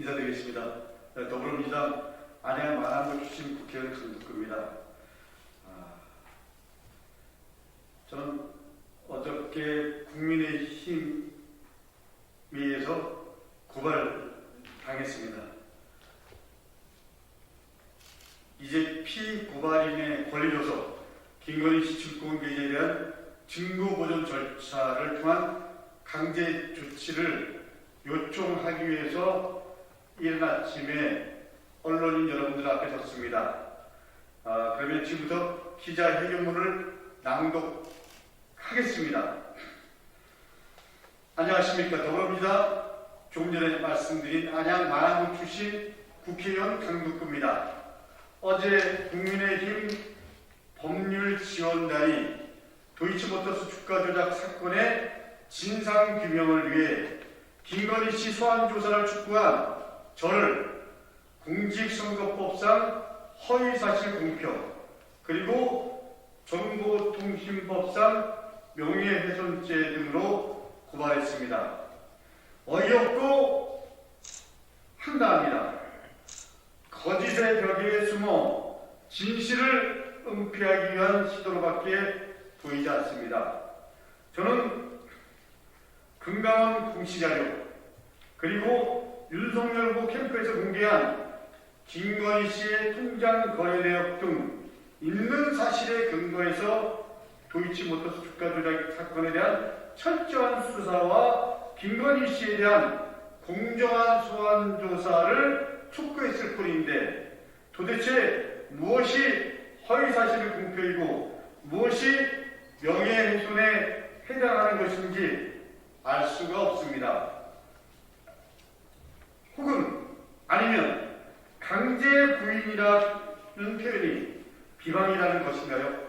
인사드리겠습니다. 더불어민주당 안양 마남구 출신 국회의원 강덕구입니다. 저는 어저께 국민의힘에서 고발당했습니다. 이제 피고발인의 권리조서 김건희 씨 증권 계좌에 대한 증거 보존 절차를 통한 강제 조치를 요청하기 위해서 이른 아침에 언론인 여러분들 앞에 섰습니다. 그러면 지금부터 기자회견문을 낭독하겠습니다. 안녕하십니까. 더불어민주당 조금 전에 말씀드린 안양 마남구 출신 국회의원 강덕구입니다. 어제 국민의힘 법률지원단이 도이치모터스 주가 조작 사건의 진상규명을 위해 김건희 씨 소환 조사를 촉구한 저를 공직선거법상 허위사실 공표 그리고 정보통신법상 명예훼손죄 등으로 고발했습니다. 어이없고 황당합니다. 거짓의 벽에 숨어 진실을 은폐하기 위한 시도로밖에 보이지 않습니다. 저는 금강원 공시자료 그리고 윤석열 후보 캠프에서 공개한 김건희 씨의 통장 거래 내역 등 있는 사실에 근거해서 도이치모터스 주가 조작 사건에 대한 철저한 수사와 김건희 씨에 대한 공정한 소환 조사를 촉구했을 뿐인데 도대체 무엇이 허위사실 공표이고 무엇이 명예훼손에 해당하는 것인지 알 수가 없습니다. 혹은 아니면 강제 부인이라는 표현이 비방이라는 것인가요?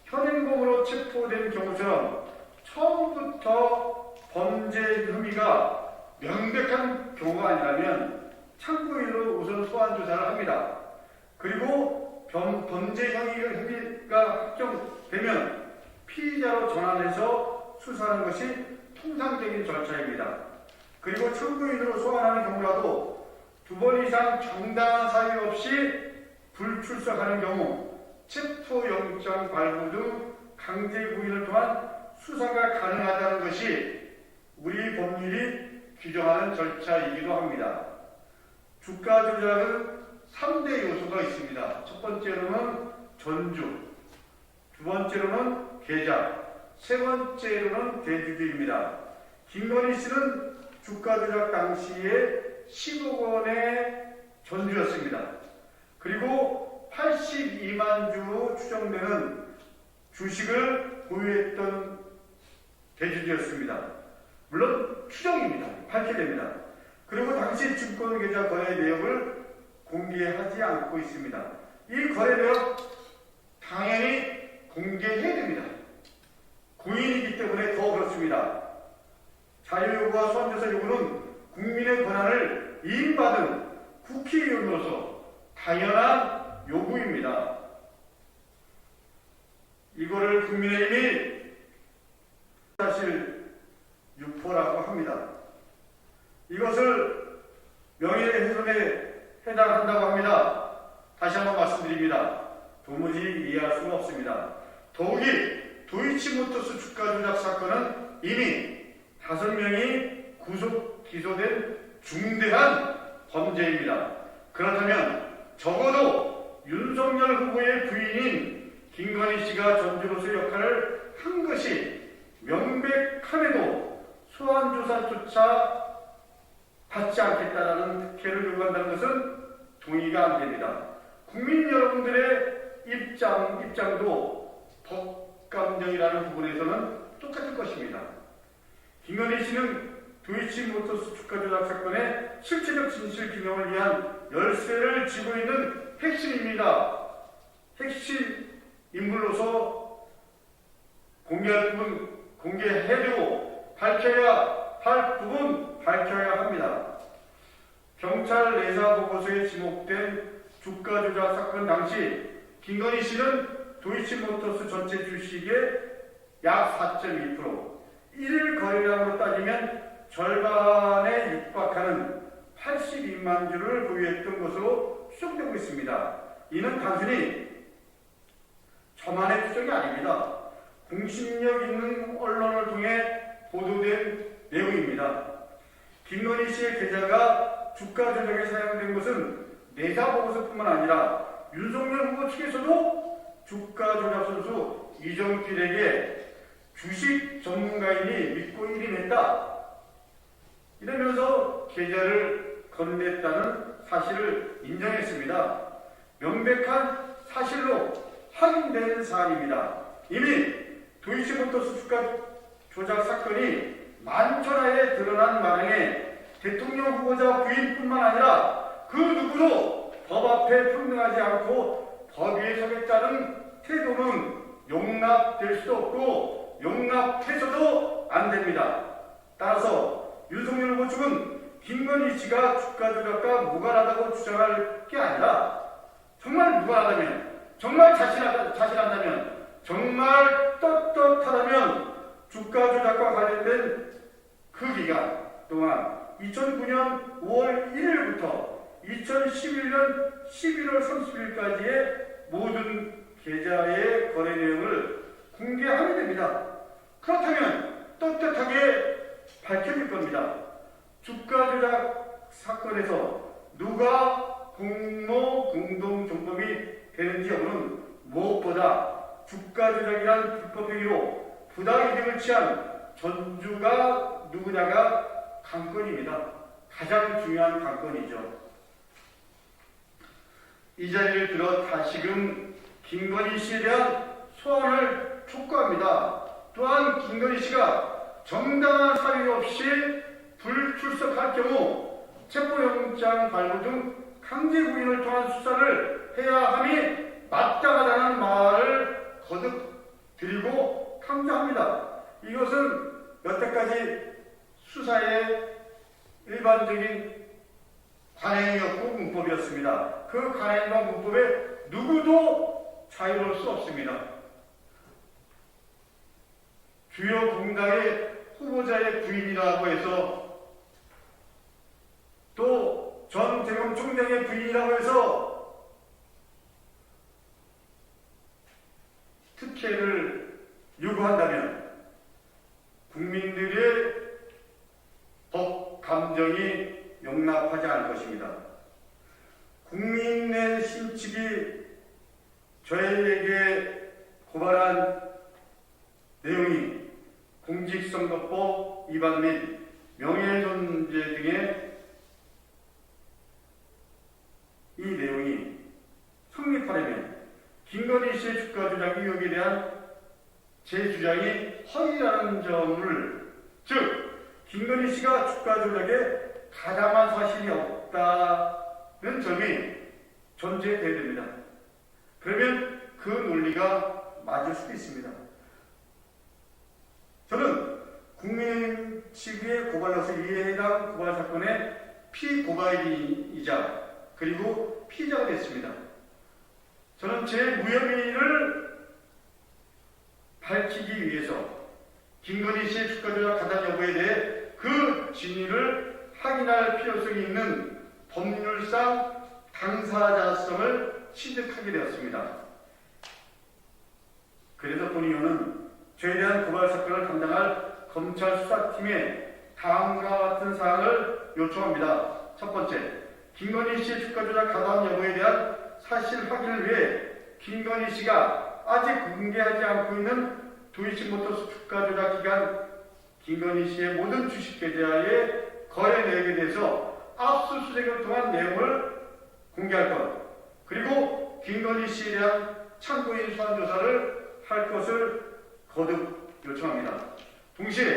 현행범으로 체포된 경우처럼 처음부터 범죄 혐의가 명백한 경우가 아니라면 참고인으로 우선 소환 조사를 합니다. 그리고 범죄 혐의가 확정되면 피의자로 전환해서 수사하는 것이 통상적인 절차입니다. 그리고 참고인으로 소환하는 경우라도 2번 이상 정당한 사유 없이 불출석하는 경우 체포영장 발부 등 강제 구인을 통한 수사가 가능하다는 것이 우리 법률이 규정하는 절차이기도 합니다. 주가 조작은 3대 요소가 있습니다. 첫 번째로는 전주, 두 번째로는 계좌, 세 번째로는 대주주입니다. 김건희 씨는 주가 조작 당시에 10억 원의 전주였습니다. 그리고 82만 주로 추정되는 주식을 보유했던 대주주였습니다. 물론 추정입니다. 밝혀됩니다. 그리고 당시 증권 계좌 거래 내역을 공개하지 않고 있습니다. 이 거래 내역 당연히 공개해야 됩니다. 고인이기 때문에 더 그렇습니다. 자료 요구와 소환조사 요구는 국민의 권한을 이임받은 국회의원으로서 당연한 요구입니다. 이거를 국민의힘이 사실 유포라고 합니다. 이것을 명예훼손에 해당한다고 합니다. 다시 한번 말씀드립니다. 도무지 이해할 수가 없습니다. 더욱이 도이치모터스 주가 조작 사건은 이미 5명이 구속 기소된 중대한 범죄입니다. 그렇다면 적어도 윤석열 후보의 부인인 김건희 씨가 전주로서 역할을 한 것이 명백함에도 소환조사조차 받지 않겠다라는 특혜를 요구한다는 것은 동의가 안 됩니다. 국민 여러분들의 입장도 법감정이라는 부분에서는 똑같을 것입니다. 김건희 씨는 도이치모터스 주가 조작 사건의 실체적 진실 규명을 위한 열쇠를 쥐고 있는 핵심입니다. 핵심 인물로서 공개할 부분 공개해주고 밝혀야 할 부분 밝혀야 합니다. 경찰 내사 보고서에 지목된 주가 조작 사건 당시 김건희 씨는 도이치모터스 전체 주식의 약 4.2%, 1일 거래량으로 따지면 절반에 육박하는 82만 주를 보유했던 것으로 추정되고 있습니다. 이는 단순히 저만의 추정이 아닙니다. 공신력 있는 언론을 통해 보도된 내용입니다. 김건희 씨의 계좌가 주가 조작에 사용된 것은 내사보고서뿐만 아니라 윤석열 후보 측에서도 주가 조작 선수 이정필에게 주식 전문가인이 믿고 일임했다, 이러면서 계좌를 건넸다는 사실을 인정했습니다. 명백한 사실로 확인된 사안입니다. 이미 도이치모터스 주가 조작 사건이 만천하에 드러난 마당에 대통령 후보자 부인뿐만 아니라 그 누구도 법 앞에 평등하지 않고 법 위에 서겠다는 태도는 용납될 수도 없고 용납해서도 안 됩니다. 따라서 윤석열 후보 측은 김건희 씨가 주가 조작과 무관하다고 주장할 게 아니라 정말 무관하다면, 정말 자신한다면, 정말 떳떳하다면 주가 조작과 관련된 그 기간 동안 2009년 5월 1일부터 2011년 11월 30일까지의 모든 계좌의 거래 내용을 공개하게 됩니다. 그렇다면 떳떳하게 밝혀질 겁니다. 주가 조작 사건에서 누가 공모 공동정범이 되는지 여부는 무엇보다 주가 조작이란 불법 행위로 부당 이득을 취한 전주가 누구냐가 관건입니다. 가장 중요한 관건이죠. 이 자리를 들어 다시금 김건희 씨에 대한 소환을 촉구합니다. 또한 김건희 씨가 정당한 사유 없이 불출석할 경우 체포영장 발부 등 강제 구인을 통한 수사를 해야 함이 마땅하다는 말을 거듭 드리고 강조합니다. 이것은 여태까지 수사의 일반적인 관행이었고 문법이었습니다. 그 관행과 문법에 누구도 자유로울 수 없습니다. 주요 공당의 후보자의 부인이라고 해서 또 전 대검 총장의 부인이라고 해서 특혜를 요구한다면 국민들의 법 감정이 용납하지 않을 것입니다. 국민의 신측이 저에게 고발한 내용이 공직선거법 위반 및 명예훼손죄 등의 이 내용이 성립하려면 김건희 씨의 주가 조작 의혹에 대한 제 주장이 허위라는 점을, 즉 김건희 씨가 주가 조작에 가담한 사실이 없다는 점이 존재해야 됩니다. 그러면 그 논리가 맞을 수도 있습니다. 저는 국민 측의 고발로서 이에 해당 고발 사건의 피고발인이자 그리고 피의자가 됐습니다. 저는 제 무혐의를 밝히기 위해서 김건희 씨의 주가 조작 가담 여부에 대해 그 진위를 확인할 필요성이 있는 법률상 당사자성을 취득하게 되었습니다. 그래서 본의원은 저에 대한 고발 사건을 담당할 검찰 수사팀에 다음과 같은 사항을 요청합니다. 첫 번째, 김건희 씨의 주가 조작 가담 여부에 대한 사실 확인을 위해 김건희 씨가 아직 공개하지 않고 있는 도이치모터스 주가 조작 기간 김건희 씨의 모든 주식 계좌의 거래 내역에 대해서 압수수색을 통한 내용을 공개할 것, 그리고 김건희 씨에 대한 참고인 소환 조사를 할 것을 거듭 요청합니다. 동시에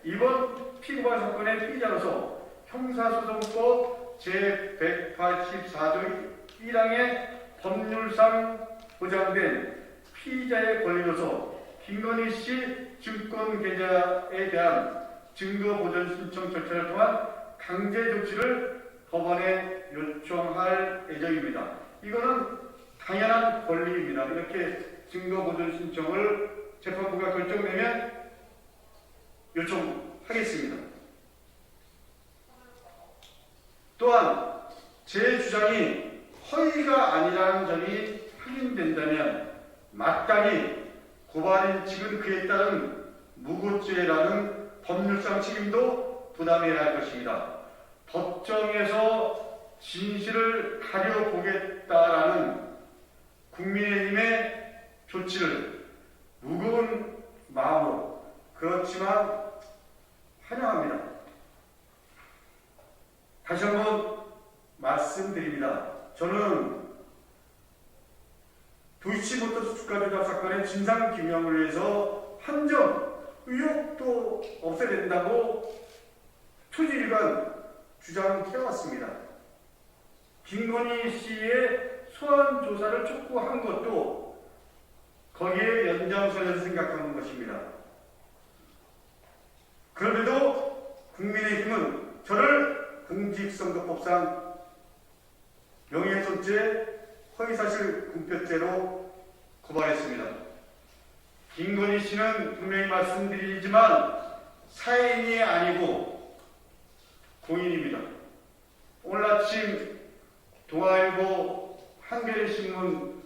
이번 피고발 사건의 피의자로서 형사소송법 제184조 1항의 법률상 보장된 피의자의 권리로서 김건희 씨 증권 계좌에 대한 증거 보전 신청 절차를 통한 강제 조치를 법원에 요청할 예정입니다. 이거는 당연한 권리입니다. 이렇게 증거 보전 신청을 재판부가 결정되면 요청하겠습니다. 또한 제 주장이 허위가 아니라는 점이 확인된다면 마땅히 고발인 측은 그에 따른 무고죄라는 법률상 책임도 부담해야 할 것입니다. 법정에서 진실을 가려보겠다라는 국민의힘의 조치를 무거운 마음으로 그렇지만 환영합니다. 다시 한번 말씀드립니다. 저는 도이치모터스 주가 조작 사건의 진상규명을 위해서 한 점 의혹도 없애야 된다고 초지일관 주장해왔습니다. 김건희 씨의 소환 조사를 촉구한 것도 거기에 연장선에서 생각하는 것입니다. 그럼에도 국민의힘은 저를 공직선거법상 명예훼손죄, 허위사실 공표죄로 고발했습니다. 김건희 씨는 분명히 말씀드리지만 사인이 아니고 공인입니다. 오늘 아침 동아일보 한겨레신문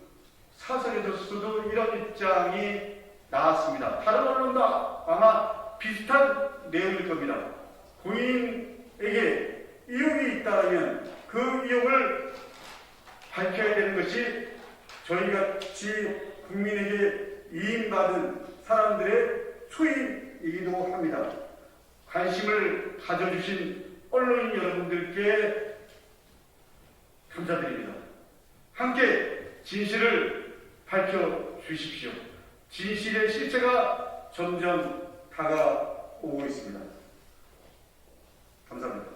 사설에서도 이런 입장이 나왔습니다. 다른 언론도 아마 비슷한 내용일 겁니다. 공인에게 의혹이 있다면 그 의혹을 밝혀야 되는 것이 저희같이 국민에게 이인받은 사람들의 소임이기도 합니다. 관심을 가져주신 언론인 여러분들께 감사드립니다. 함께 진실을 밝혀주십시오. 진실의 실체가 점점 다가오고 있습니다. 감사합니다.